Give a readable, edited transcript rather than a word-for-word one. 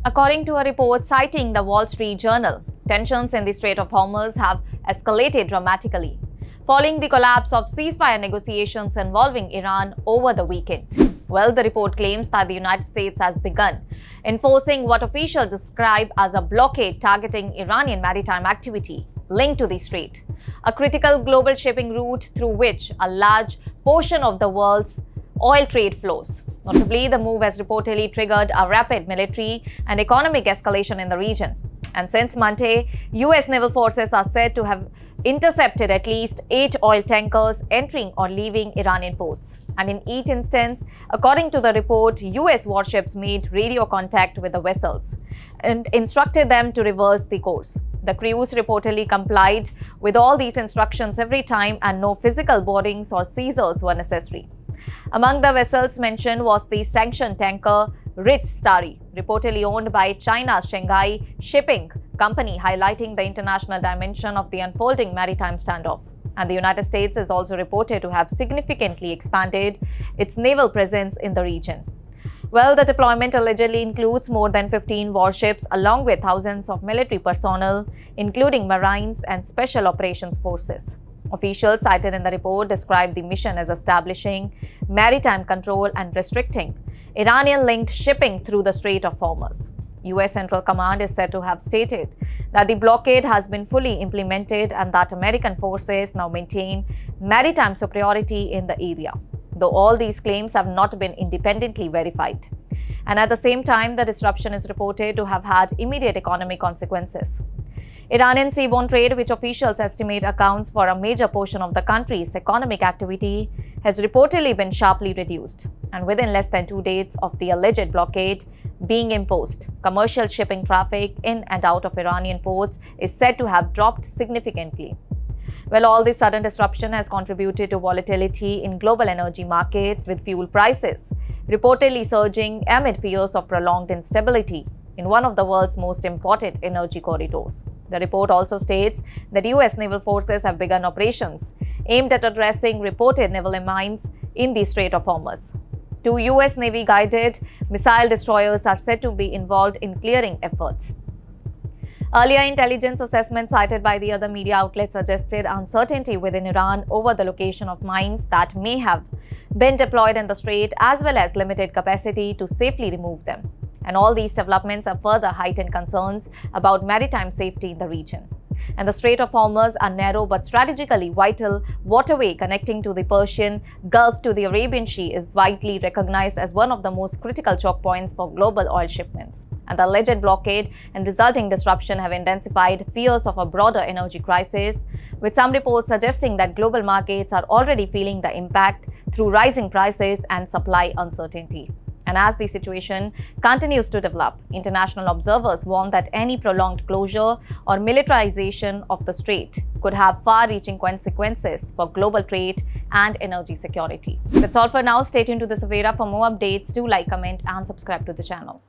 According to a report citing the Wall Street Journal, tensions in the Strait of Hormuz have escalated dramatically, following the collapse of ceasefire negotiations involving Iran over the weekend. Well, the report claims that the United States has begun enforcing what officials describe as a blockade targeting Iranian maritime activity linked to the strait, a critical global shipping route through which a large portion of the world's oil trade flows. Notably, the move has reportedly triggered a rapid military and economic escalation in the region. And since Monday, US naval forces are said to have intercepted at least 8 oil tankers entering or leaving Iranian ports. And in each instance, according to the report, US warships made radio contact with the vessels and instructed them to reverse the course. The crews reportedly complied with all these instructions every time, and no physical boardings or seizures were necessary. Among the vessels mentioned was the sanctioned tanker Rich Starry, reportedly owned by China's Shanghai shipping company, highlighting the international dimension of the unfolding maritime standoff. And the United States is also reported to have significantly expanded its naval presence in the region. Well, the deployment allegedly includes more than 15 warships along with thousands of military personnel, including Marines and Special Operations Forces. Officials cited in the report described the mission as establishing maritime control and restricting Iranian-linked shipping through the Strait of Hormuz. US Central Command is said to have stated that the blockade has been fully implemented and that American forces now maintain maritime superiority in the area, though all these claims have not been independently verified. And at the same time, the disruption is reported to have had immediate economic consequences. Iranian seaborne trade, which officials estimate accounts for a major portion of the country's economic activity, has reportedly been sharply reduced. And within less than 2 days of the alleged blockade being imposed, commercial shipping traffic in and out of Iranian ports is said to have dropped significantly. Well, all this sudden disruption has contributed to volatility in global energy markets, with fuel prices reportedly surging amid fears of prolonged instability in one of the world's most important energy corridors. The report also states that US naval forces have begun operations aimed at addressing reported naval mines in the Strait of Hormuz. 2 US Navy-guided missile destroyers are said to be involved in clearing efforts. Earlier intelligence assessments cited by the other media outlets suggested uncertainty within Iran over the location of mines that may have been deployed in the strait, as well as limited capacity to safely remove them. And all these developments have further heightened concerns about maritime safety in the region. And the Strait of Hormuz, a narrow but strategically vital waterway connecting to the Persian Gulf to the Arabian Sea, is widely recognized as one of the most critical choke points for global oil shipments. And the alleged blockade and resulting disruption have intensified fears of a broader energy crisis, with some reports suggesting that global markets are already feeling the impact through rising prices and supply uncertainty. And as the situation continues to develop, international observers warn that any prolonged closure or militarization of the strait could have far-reaching consequences for global trade and energy security. That's all for now. Stay tuned to the Savera for more updates. Do like, comment, and subscribe to the channel.